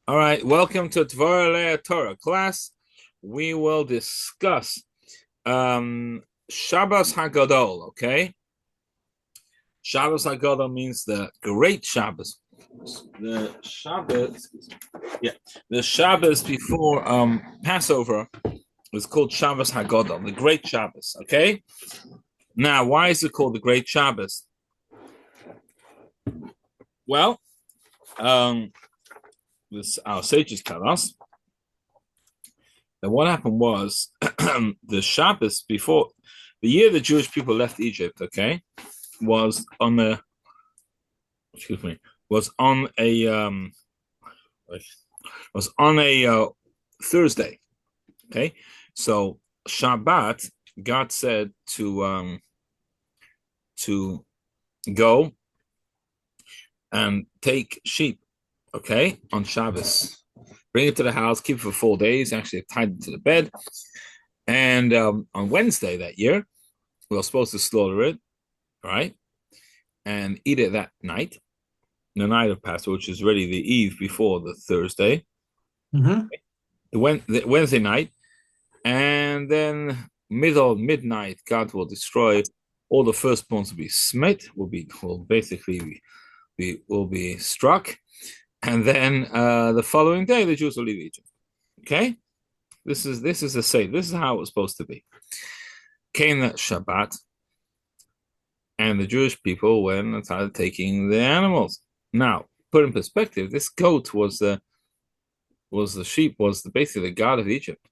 All right, welcome to Devorah Leah Torah class. We will discuss Shabbos Hagadol. Okay, Shabbos Hagadol means the great Shabbos. The Shabbos, yeah, the Shabbos before Passover is called Shabbos Hagadol, the great Shabbos. Okay, now why is it called the great Shabbos? Well, this our sages tell us. And what happened was the Shabbos before the year the Jewish people left Egypt, okay, was on a excuse me, was on a was on a Thursday. Okay. So Shabbat, God said to go and take sheep, okay, on Shabbos. Bring it to the house, keep it for 4 days, actually tied it to the bed. And on Wednesday that year, we were supposed to slaughter it, right? And eat it that night, the night of Passover, which is really the eve before the Thursday, Mm-hmm. the Wednesday night, and then midnight, God will destroy all the firstborns will be smite, will basically will be struck, and then the following day the Jews will leave Egypt. Okay, this is a say. This is how it was supposed to be. Came that Shabbat, and the Jewish people went and started taking the animals. Now, put in perspective, this goat was the sheep, was basically the god of Egypt.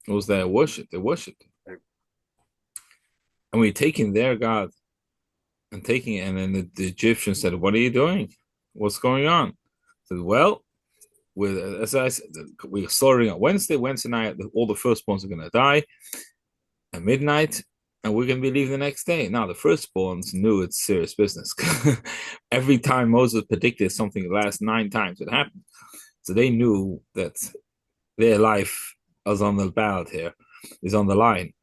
It was their worship. They worshipped it. And we're taking their god and taking it, and then the Egyptians said, "What are you doing? What's going on?" I said, "Well, with as I said, we're slaughtering on Wednesday. Wednesday night, all the firstborns are going to die at midnight, and we're going to be leaving the next day." Now, the firstborns knew it's serious business. Every time Moses predicted something, the last 9 times it happened. So they knew that their life was on the ballot here, is on the line.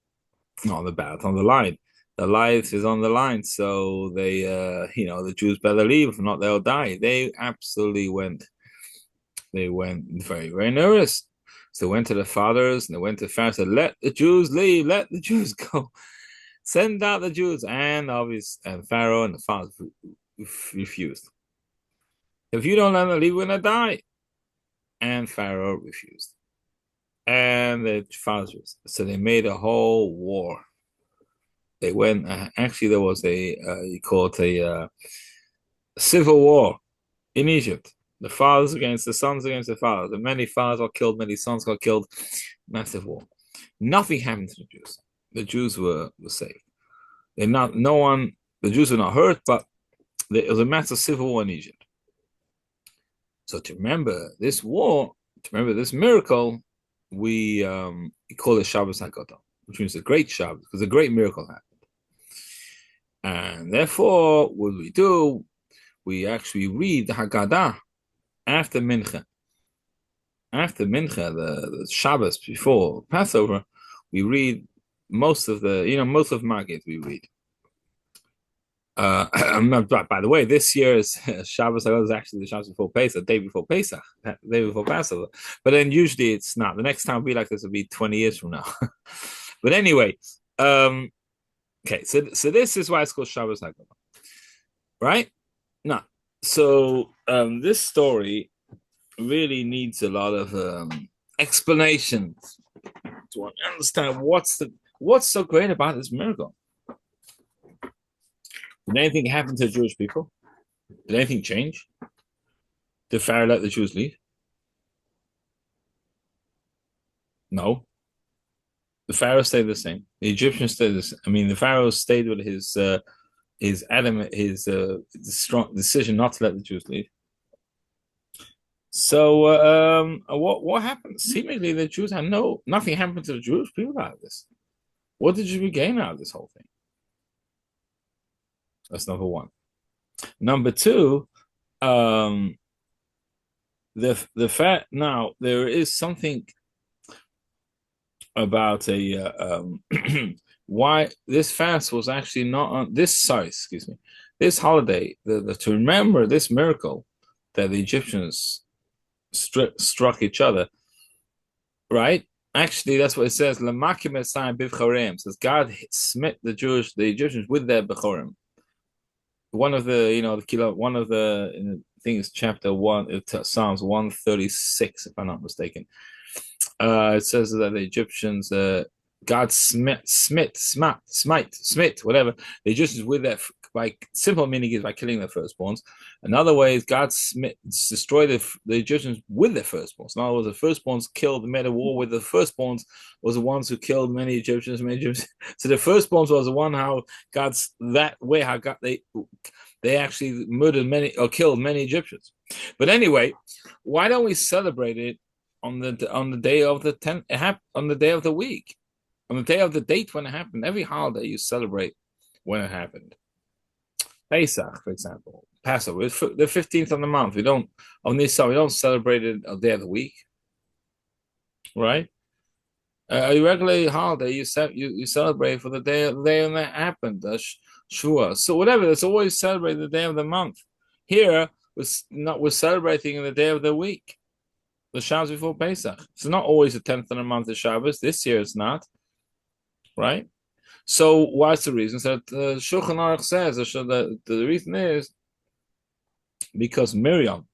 Not on the ballot, on the line. The life is on the line. So they, the Jews better leave. If not, they'll die. They went very, very nervous. So they went to the fathers and they went to Pharaoh and said, let the Jews leave, let the Jews go. Send out the Jews. And Pharaoh and the fathers refused. If you don't let them leave, we're going to die. And Pharaoh refused. And the fathers, so they made a whole war. They went, actually, there was you call it a civil war in Egypt. The fathers against the sons against the fathers. And many fathers got killed, many sons got killed. Massive war. Nothing happened to the Jews. The Jews were saved. The Jews were not hurt, but there was a massive civil war in Egypt. So to remember this war, to remember this miracle, we call it Shabbos HaGadol, which means a great Shabbos, because a great miracle happened. And therefore, what we do, we actually read the Haggadah after Mincha. After Mincha, the Shabbos before Passover, we read most of Maggid we read. By the way, this year's Shabbos is actually the Shabbos before Pesach, the day before Pesach, the day before Passover. But then usually it's not. The next time it'll be like this will be 20 years from now. But anyway, okay, so this is why it's called Shabbos Haggadah, right? Now, so this story really needs a lot of explanation to understand what's so great about this miracle. Did anything happen to the Jewish people? Did anything change? Did Pharaoh let the Jews leave? No. The Pharaoh stayed the same. The Egyptians stayed the same. I mean, the Pharaoh stayed with his strong decision not to let the Jews leave. So what happened? Seemingly the Jews had nothing happened to the Jewish people out of this. What did you gain out of this whole thing? That's number one. Number two, um, the fact now there is something about why this fast was actually not on this. Sorry, excuse me. This holiday, to remember this miracle that the Egyptians struck each other, right? Actually, that's what it says. Lamakim esayim bivchoreim, says God smit the Egyptians with their bechorim. One of the, one of the things, chapter 1, Psalms 136, if I'm not mistaken. It says that the Egyptians, God smite, whatever, the Egyptians with their, by simple meaning is by killing their firstborns. Another way is God destroyed the Egyptians with their firstborns. In other words, the firstborns killed, made a war with the firstborns, was the ones who killed many Egyptians, So the firstborns was the one how God's that way how God they actually murdered many or killed many Egyptians. But anyway, why don't we celebrate it on the day of the 10th, on the day of the week, on the day of the date when it happened? Every holiday you celebrate when it happened. Pesach, for example, Passover, the 15th of the month. We don't celebrate it a day of the week, right? A regular holiday you celebrate for the day when that happened, Shua. So whatever, it's always celebrated the day of the month. Here we're celebrating the day of the week, the Shabbos before Pesach. It's not always the 10th of the month of Shabbos. This year it's not, right? So what's the reason? So Shulchan Aruch says that the reason is because Miriam,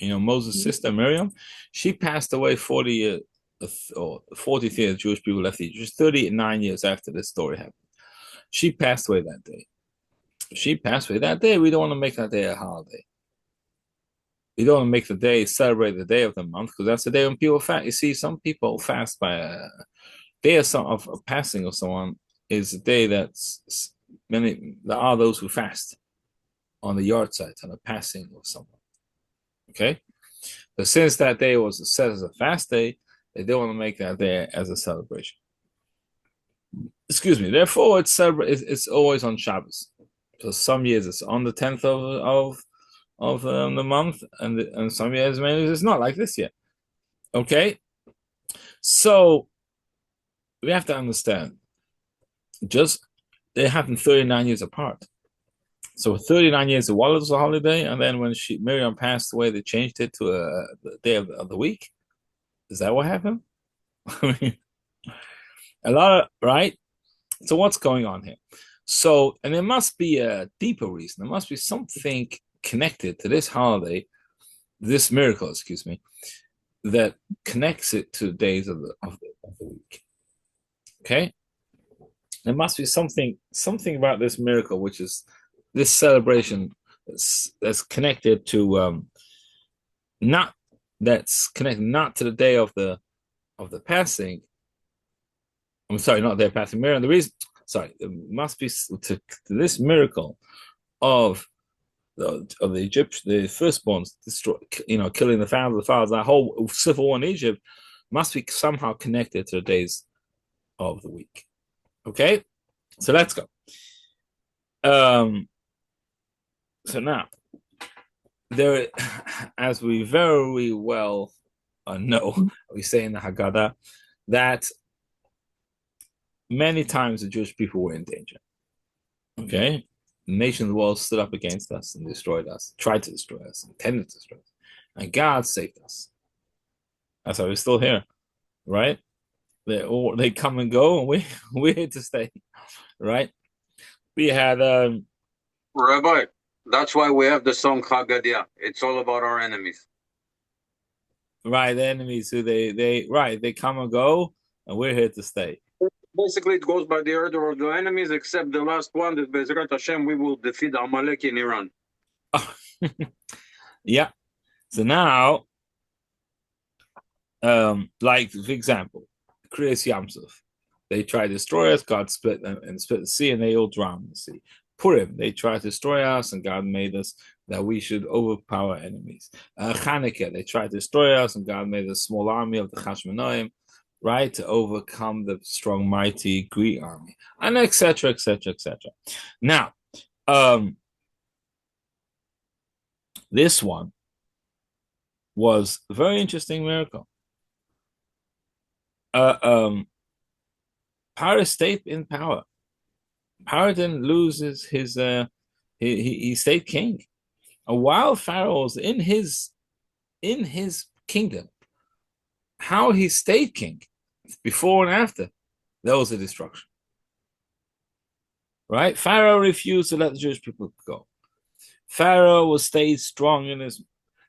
Moses' sister Miriam, she passed away 40 years or 40th year Jewish people left Egypt, just 39 years after this story happened. She passed away that day. We don't want to make that day a holiday. We don't want to make the day celebrate the day of the month, because that's the day when people fast. You see, some people fast by a day of passing of someone is a day that's there are those who fast on the yard site on the passing of someone. Okay, but since that day was set as a fast day, they don't want to make that day as a celebration. Excuse me. Therefore, it's always on Shabbos. So some years it's on the 10th of the month, and some years maybe it's not, like this year. Okay, so we have to understand. Just they happened 39 years apart. So 39 years it was a holiday, and then when Miriam passed away, they changed it to the day of the week. Is that what happened? A lot of, right? So what's going on here? So, and there must be a deeper reason. There must be something connected to this holiday, this miracle, excuse me, that connects it to days of the week. Okay? There must be something about this miracle, which is this celebration that's connected to not to the day of the passing. I'm sorry, not their passing. Miriam. The reason, sorry, there must be to this miracle of the Egyptian, the firstborns, killing the fathers. That whole civil war in Egypt must be somehow connected to the days of the week. Okay, so let's go. So now, there, as we very well know, we say in the Haggadah that many times the Jewish people were in danger. Okay, the nations of the world stood up against us and destroyed us, tried to destroy us, intended to destroy us, and God saved us. That's why we're still here, right? They come and go, and we're here to stay, right? We had Rabbi. That's why we have the song Haggadah. It's all about our enemies. Right, the enemies who they come and go, and we're here to stay. Basically, it goes by the order of the enemies, except the last one that Bezrat Hashem, we will defeat Amalek in Iran. Yeah. So now, like for example, Kriyas Yamsuf, they tried to destroy us. God split them and split the sea, and they all drowned in the sea. Purim, they tried to destroy us, and God made us that we should overpower enemies. Chanukah, they tried to destroy us, and God made a small army of the Chashmonaim, right, to overcome the strong, mighty Greek army, and etc., etc., etc. Now, this one was a very interesting miracle. Parshas stayed in power. Parshas didn't lose his he stayed king. And while Pharaoh was in his kingdom. How he stayed king before and after, there was a destruction. Right? Pharaoh refused to let the Jewish people go. Pharaoh stayed strong in his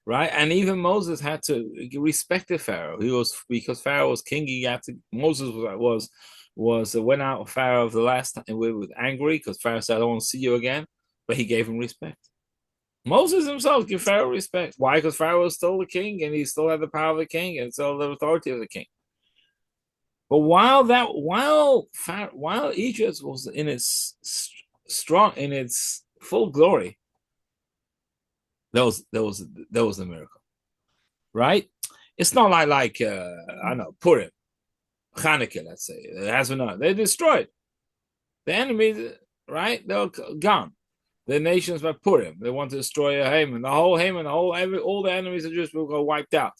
right, and even Moses had to respect the Pharaoh. He was because Pharaoh was king. He had to. Moses was went out with Pharaoh the last time. We was angry because Pharaoh said, "I don't want to see you again," but he gave him respect. Moses himself gave Pharaoh respect. Why? Because Pharaoh was still the king, and he still had the power of the king, and still the authority of the king. But while Egypt was in its full glory, there was a miracle, right? It's not like I don't know, Purim, Hanukkah, let's say. It has not. They destroyed the enemy, right? They're gone. The nations by Purim, they want to destroy Haman. The whole Haman, all the enemies of Jews will go wiped out,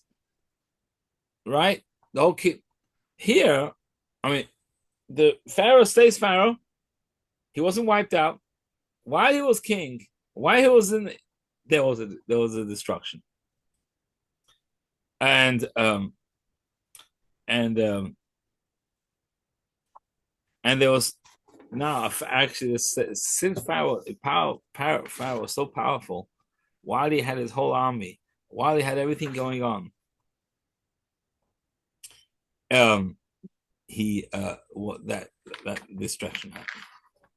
right? The whole here, I mean, the Pharaoh stays Pharaoh. He wasn't wiped out. While he was king, while he was in, there was a destruction, and there was now actually since Pharaoh was so powerful, while he had his whole army, while he had everything going on, he what that destruction happened.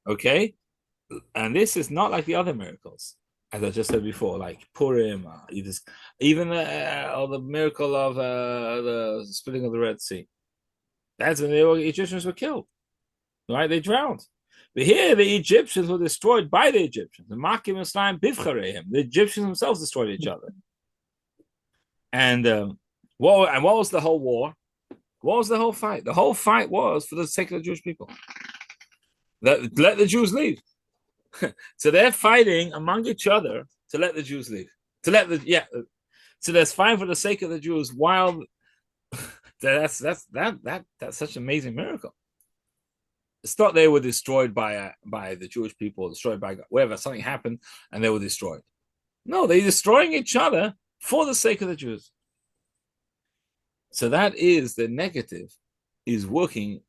Okay, and this is not like the other miracles, as I just said before, like Purim. Even the miracle of the splitting of the Red Sea. That's when the Egyptians were killed. Right? They drowned. But here, the Egyptians were destroyed by the Egyptians. The Makim Islam Bivchareim. The Egyptians themselves destroyed each other. And what was the whole war? What was the whole fight? The whole fight was for the sake of the Jewish people. Let the Jews leave. So they're fighting among each other to let the Jews leave. So there's fighting for the sake of the Jews. While that's such an amazing miracle. It's not they were destroyed by the Jewish people, destroyed by God, wherever something happened, and they were destroyed. No, they're destroying each other for the sake of the Jews. So that is the negative is working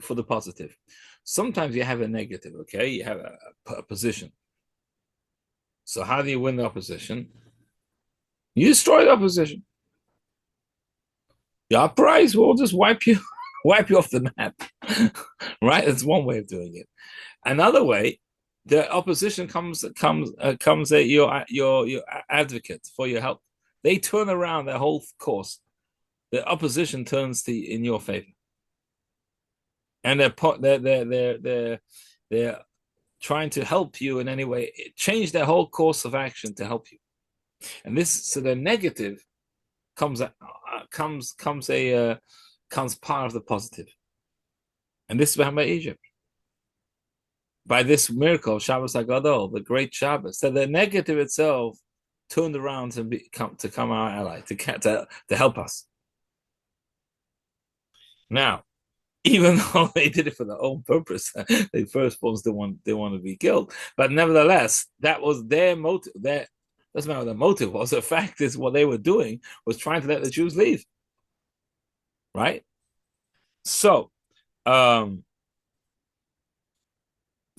for the positive. Sometimes you have a negative, okay? You have a position. So how do you win the opposition? You destroy the opposition. Your prize will just wipe you off the map, right? That's one way of doing it. Another way, the opposition comes your advocate for your help. They turn around their whole course. The opposition turns in your favor, and they're trying to help you in any way, change their whole course of action to help you. And so the negative comes part of the positive. And this is what happened by Egypt. By this miracle of Shabbos HaGadol, the great Shabbos. So the negative itself turned around to come our ally, to help us. Now, even though they did it for their own purpose, they firstborns they want to be killed. But nevertheless, that was their motive. Doesn't matter what their motive was. The fact is, what they were doing was trying to let the Jews leave. Right? So, what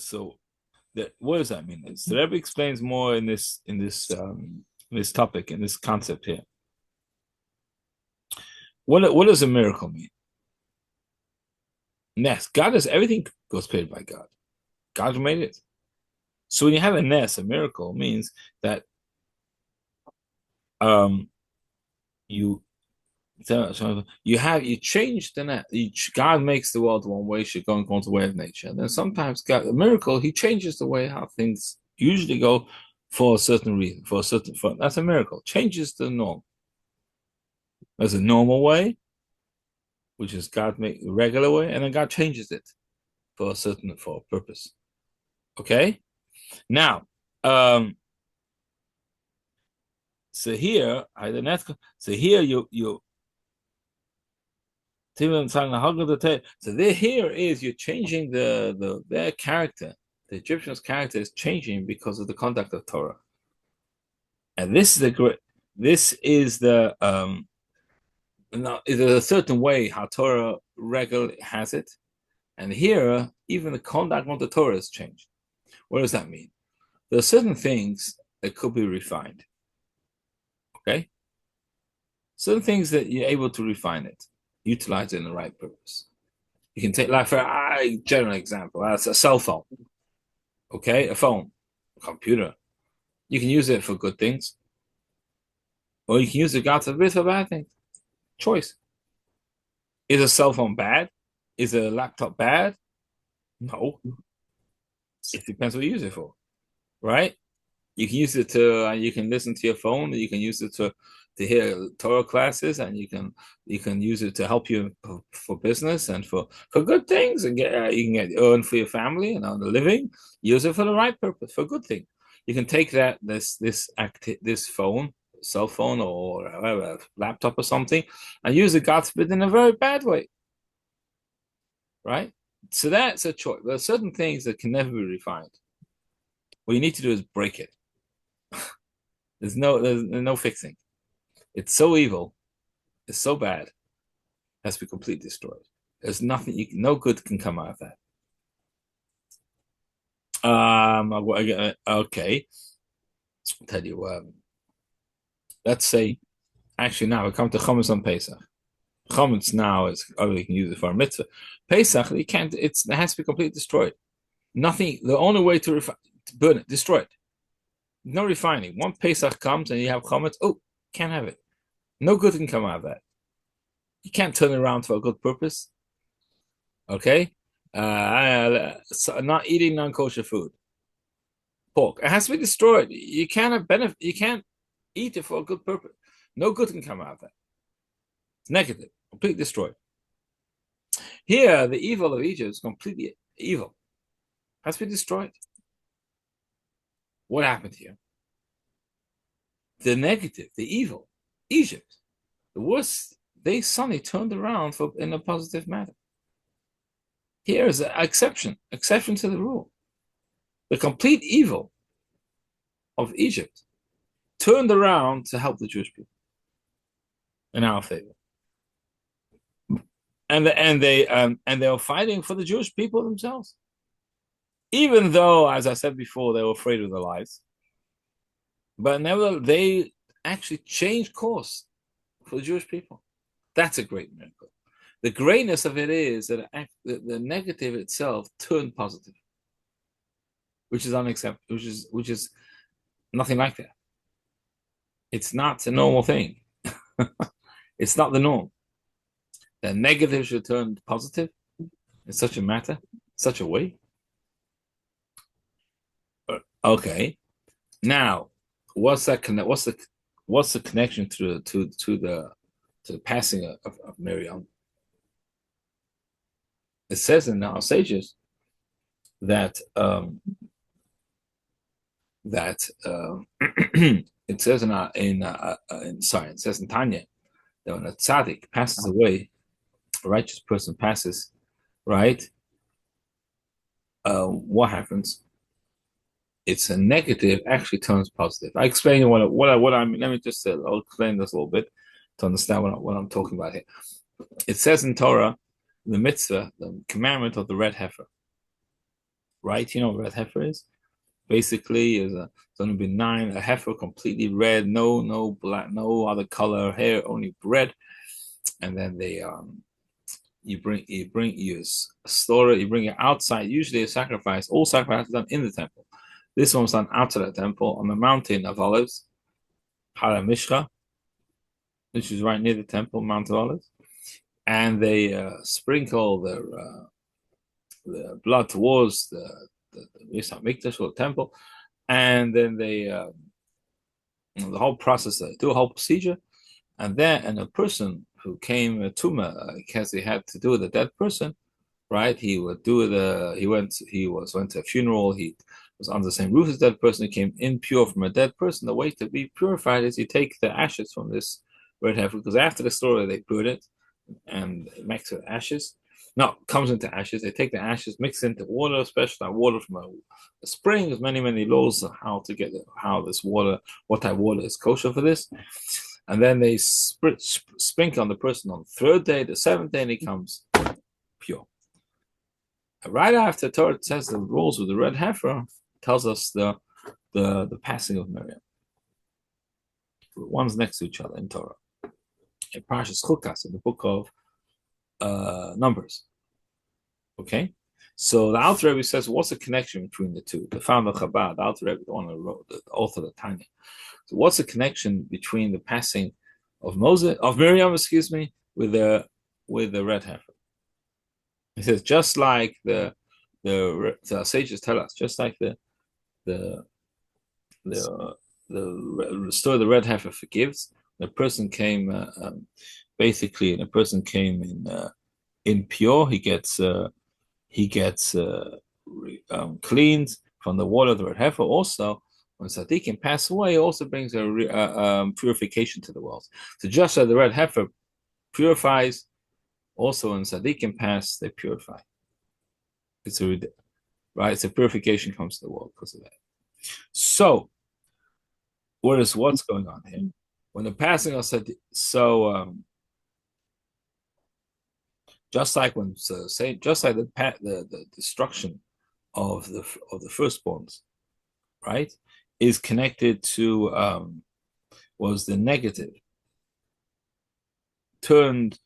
does that mean? So the Rebbe explains more in this topic, in this concept here. What does a miracle mean? Nes, God is everything goes created by God. God made it. So when you have a nes, a miracle means that you change the net. God makes the world one way, should go into the way of nature. And then sometimes God, a miracle, he changes the way how things usually go for a certain reason, that's a miracle. Changes the norm. There's a normal way, which is God make the regular way, and then God changes it for a purpose. Okay? Now, so here here is you're changing their character. The Egyptians' character is changing because of the conduct of Torah. And this is This is the now there's a certain way how Torah regularly has it, and here even the conduct of the Torah has changed. What does that mean? There are certain things that could be refined. Okay, certain things that you're able to refine it, utilize it in the right purpose. You can take, like for a general example, that's a cell phone. Okay, a phone, a computer. You can use it for good things, or you can use it, God forbid, for bad things. Choice. Is a cell phone bad? Is a laptop bad? No. It depends what you use it for, right? You can use it to, you can listen to your phone. You can use it to hear Torah classes, and you can use it to help you for business and for good things, and you can get earn for your family and earn a living. Use it for the right purpose, for good thing. You can take this phone, cell phone, or whatever, laptop or something, and use it, God forbid, in a very bad way, right? So that's a choice. There are certain things that can never be refined. What you need to do is break it. There's no fixing. It's so evil. It's so bad. It has to be completely destroyed. There's nothing. No good can come out of that. Okay. I'll tell you. Let's say, actually, now we come to chametz on Pesach. Chametz now is you can use it for a mitzvah. Pesach, you can't. It has to be completely destroyed. Nothing. The only way to burn it, destroy it. No refining. One Pesach comes and you have chametz. Oh, can't have it. No good can come out of that. You can't turn it around for a good purpose. Okay? So not eating non-kosher food. Pork. It has to be destroyed. You can't have benefit. You can't eat it for a good purpose. No good can come out of that. It's negative. Completely destroyed. Here, the evil of Egypt is completely evil. It has to be destroyed. What happened here? The negative, the evil, Egypt, the worst, they suddenly turned around in a positive manner. Here is an exception to the rule. The complete evil of Egypt turned around to help the Jewish people in our favor. And they were fighting for the Jewish people themselves. Even though, as I said before, they were afraid of their lives. But nevertheless, they actually changed course for the Jewish people. That's a great miracle. The greatness of it is that the negative itself turned positive, which is unacceptable, which is nothing like that. It's not a normal thing. It's not the norm. The negative should turn positive in such a matter, such a way. Okay. Now, what's the connection to the passing of Miriam? It says in our sages that it says it says in Tanya that when a tzaddik passes away, a righteous person passes, right? What happens? It's a negative actually turns positive. I explain what I mean. Let me just I'll explain this a little bit to understand what I'm talking about here. It says in Torah, the mitzvah, the commandment of the red heifer, right? You know what red heifer is? Basically, it's going to be 9, a heifer completely red, no black, no other color hair, only red. And then you bring slaughter, you bring it outside. Usually a sacrifice, all sacrifices done in the temple. This one was done outside the temple on the mountain of olives, Har Mishcha, which is right near the temple, Mount of Olives. And they sprinkle the blood towards the Mikdash or the temple, and then they the whole process, they do a whole procedure, and a person who came a tumor because he had to do with a dead person, right? He would do he went to a funeral. He was under the same roof as a dead person. He came impure from a dead person. The way to be purified is you take the ashes from this red heifer, because after the slaughter they burn it and it makes it ashes, No, comes into ashes. They take the ashes, mix into water, especially water from a spring. There's many laws of how to get how this water, what type of water is kosher for this. And then they sprinkle on the person on the third day, the seventh day, and he comes pure. And right after Torah says the rules with the red heifer, tells us the passing of Miriam. One's next to each other in Torah. In Parshas Chukas, in the book of Numbers. Okay? So the Alter Rebbe says, what's the connection between the two? The founder of Chabad, the Alter Rebbe, the one who wrote, the author of the Tanya. So what's the connection between the passing of Miriam, with the red heifer? He says, just like the sages tell us, just like the story of the red heifer forgives. The person came basically, and a person came in impure. He gets cleaned from the water of the red heifer. Also, when tzaddikim pass away, it also brings a purification to the world. So just as the red heifer purifies, also when tzaddikim pass, they purify. It's a purification comes to the world because of that. So, what's going on here? When the passing of tzaddik, just like the destruction of the firstborns, right, is connected to was the negative turned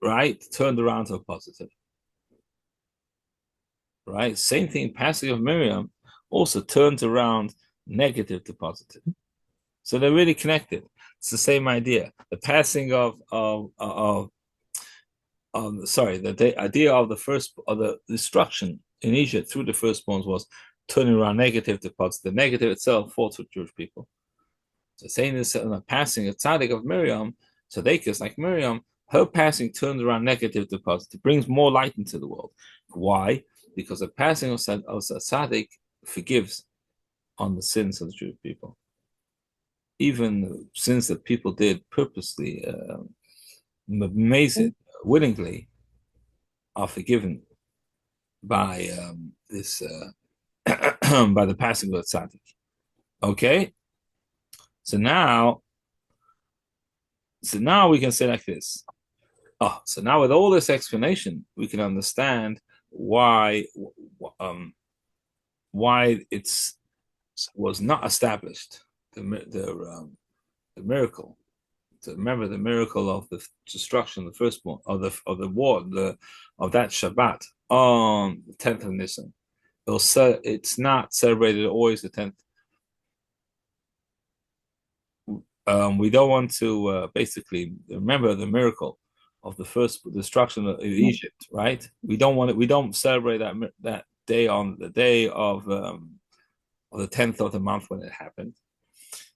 around to a positive, right? Same thing. Passing of Miriam also turns around negative to positive, so they're really connected. It's the same idea. The passing the idea of the destruction in Egypt through the firstborns was turning around negative to positive. The negative itself fought with Jewish people. So saying this in the passing of tzaddik of Miriam, tzaddikas like Miriam, her passing turns around negative to positive, brings more light into the world. Why? Because the passing of tzaddik forgives on the sins of the Jewish people. Even sins that people did purposely, willingly, are forgiven by this by the passing of the tzaddik. Okay, so now we can say like this. So now with all this explanation, we can understand why it was not established the miracle. To remember the miracle of the destruction of the firstborn of the war of that Shabbat on the 10th of Nisan. It's not celebrated always the 10th. We don't want to basically remember the miracle of the first destruction of Egypt, right? We don't celebrate that day on the day of the 10th of the month when it happened.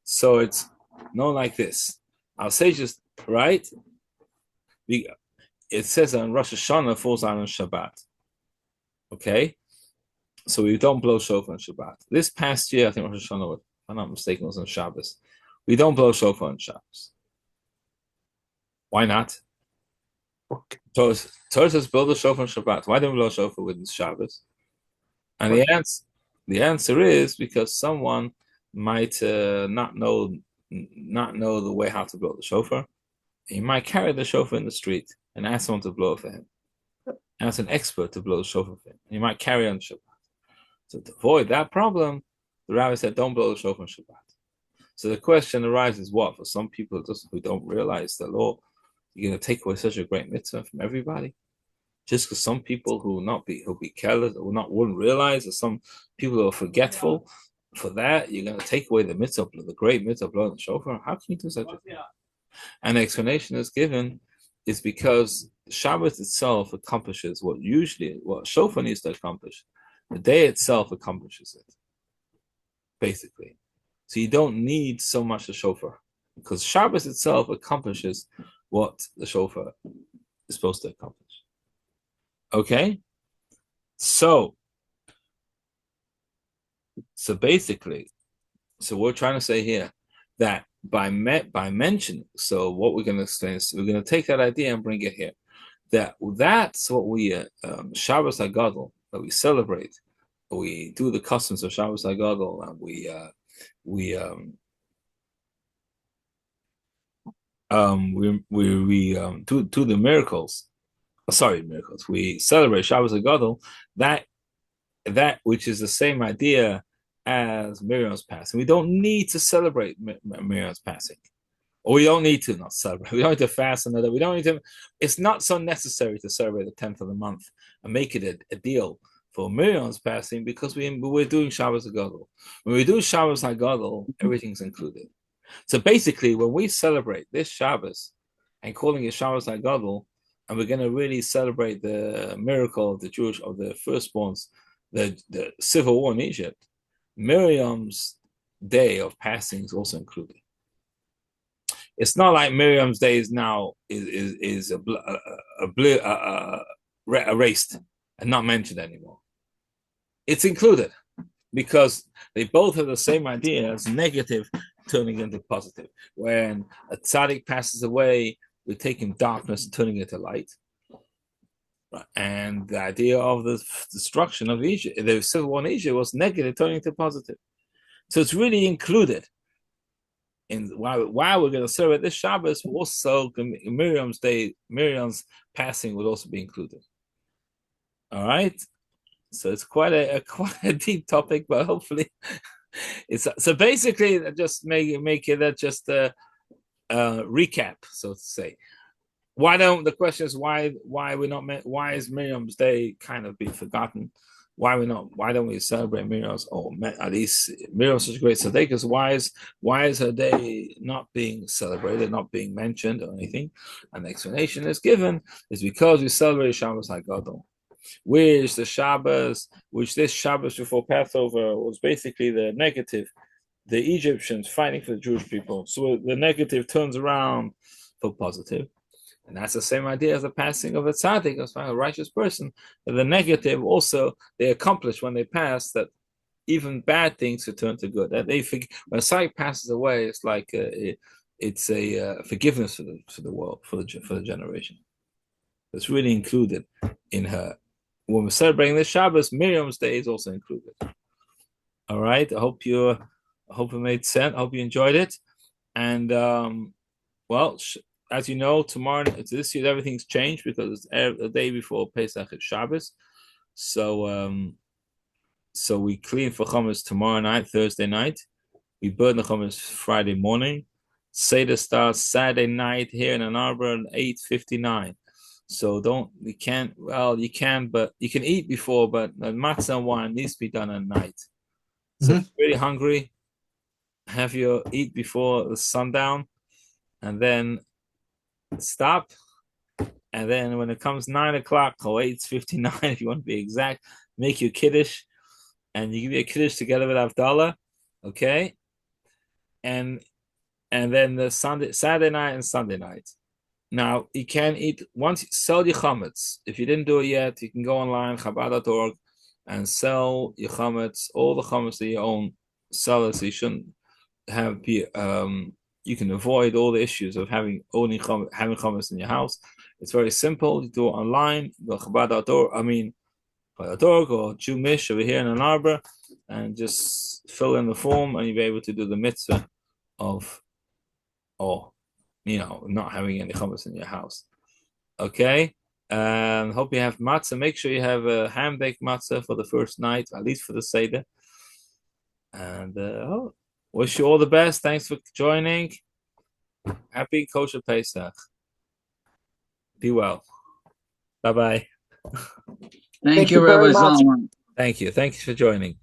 So it's not like this. Our sages, right? It says on Rosh Hashanah falls on Shabbat. Okay, so we don't blow shofar on Shabbat. This past year, I think Rosh Hashanah, if I'm not mistaken, was on Shabbos. We don't blow shofar on Shabbos. Why not? Okay. Torah says blow the shofar on Shabbat. Why don't we blow shofar with Shabbos? And the answer is because someone might not know the way how to blow the shofar. He might carry the shofar in the street and ask someone to blow it for him. Ask an expert to blow the shofar for him. He might carry on Shabbat. So to avoid that problem, the rabbi said, don't blow the shofar on Shabbat. So the question arises, what? For some people who don't realize the law, you're going to take away such a great mitzvah from everybody? Just because some people who'll be careless, wouldn't realize, or some people who are forgetful, for that, you're going to take away the great mitzvah of blowing the shofar? How can you do such a thing? And the explanation is given is because Shabbos itself accomplishes what shofar needs to accomplish. The day itself accomplishes it, basically. So you don't need so much the shofar, because Shabbos itself accomplishes what the shofar is supposed to accomplish. Okay? So basically, we're trying to say here that by mentioning, so what we're going to explain is we're going to take that idea and bring it here. that's what we Shabbos HaGadol, that we celebrate. We do the customs of Shabbos HaGadol, and we do the miracles. Sorry, miracles. We celebrate Shabbos HaGadol, that which is the same idea as Miriam's passing. We don't need to celebrate Miriam's passing. Or we don't need to not celebrate. We don't need to fast another. We don't need to. It's not so necessary to celebrate the 10th of the month and make it a deal for Miriam's passing, because we're doing Shabbos HaGadol. When we do Shabbos HaGadol, everything's included. So basically, when we celebrate this Shabbos and calling it Shabbos HaGadol, and we're going to really celebrate the miracle of the firstborns, the civil war in Egypt, Miriam's day of passing is also included. It's not like Miriam's day is now is erased and not mentioned anymore. It's included because they both have the same idea as negative turning into positive. When a tzaddik passes away, we're taking darkness and turning it to light. And the idea of the destruction of Egypt, the civil war in Egypt, was negative turning to positive. So it's really included. In why we're going to celebrate this Shabbos, also Miriam's passing would also be included. All right, so it's quite a deep topic, but hopefully, it's so basically just make it just a recap, so to say. The question is why is Miriam's day kind of being forgotten? Why don't we celebrate Miriam's? At least Miriam's such a great tzaddikus. Why is her day not being celebrated, not being mentioned or anything? And the explanation is given is because we celebrate Shabbos HaGadol, which this Shabbos before Passover was basically the negative, the Egyptians fighting for the Jewish people. So the negative turns around for positive. And that's the same idea as the passing of a tzaddik, as a righteous person. But the negative also, they accomplish when they pass that even bad things could turn to good. That when a tzaddik passes away, it's like it's a forgiveness for the world, for the generation. It's really included in her. When we're celebrating this Shabbos, Miriam's day is also included. All right. I hope it made sense. I hope you enjoyed it. And as you know, tomorrow, this year, everything's changed because it's the day before Pesach is Shabbos. So we clean for Chumash tomorrow night, Thursday night. We burn the Chumash Friday morning. Seder starts Saturday night here in Ann Arbor at 8:59. So you can, but you can eat before, but matzah and wine needs to be done at night. So if you're really hungry, have your eat before the sundown, and then stop, and then when it comes 9 o'clock or 8:59, if you want to be exact, make your kiddush, and you give your kiddush together with Havdalah, okay, and then the Saturday night and Sunday night. Now you can eat once you sell your chametz. If you didn't do it yet, you can go online Chabad.org and sell your chametz, all the chametz that you own. Sell it, so you shouldn't have you can avoid all the issues of having chametz in your house. It's very simple. You do it online. Go Chabad.org. Chabad.org or Jewish over here in Ann Arbor, and just fill in the form, and you'll be able to do the mitzvah of, not having any chametz in your house. Okay. Hope you have matzah. Make sure you have a hand-baked matzah for the first night, at least for the Seder. And wish you all the best. Thanks for joining. Happy kosher Pesach. Be well. Bye-bye. Thank you, Rabbi Zalman. Thank you. Thank you for joining.